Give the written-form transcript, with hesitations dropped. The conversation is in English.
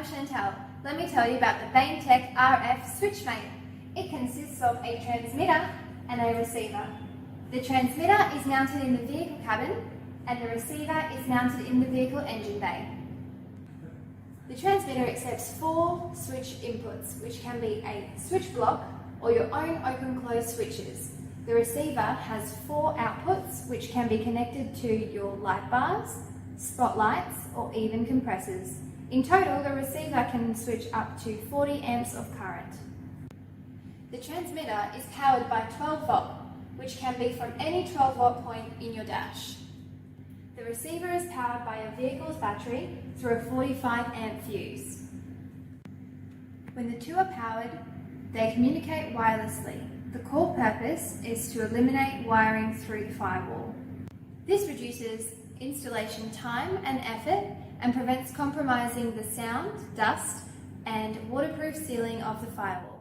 Chantelle. Let me tell you about the Baintech RF switchmate. It consists of a transmitter and a receiver. The transmitter is mounted in the vehicle cabin and the receiver is mounted in the vehicle engine bay. The transmitter accepts 4 switch inputs, which can be a switch block or your own open-close switches. The receiver has 4 outputs, which can be connected to your light bars, spotlights, or even compressors. In total, the receiver can switch up to 40 amps of current. The transmitter is powered by 12 volt, which can be from any 12 volt point in your dash. The receiver is powered by a vehicle's battery through a 45 amp fuse. When the two are powered, they communicate wirelessly. The core purpose is to eliminate wiring through the firewall. This reduces installation time and effort and prevents compromising the sound, dust, and waterproof sealing of the firewall.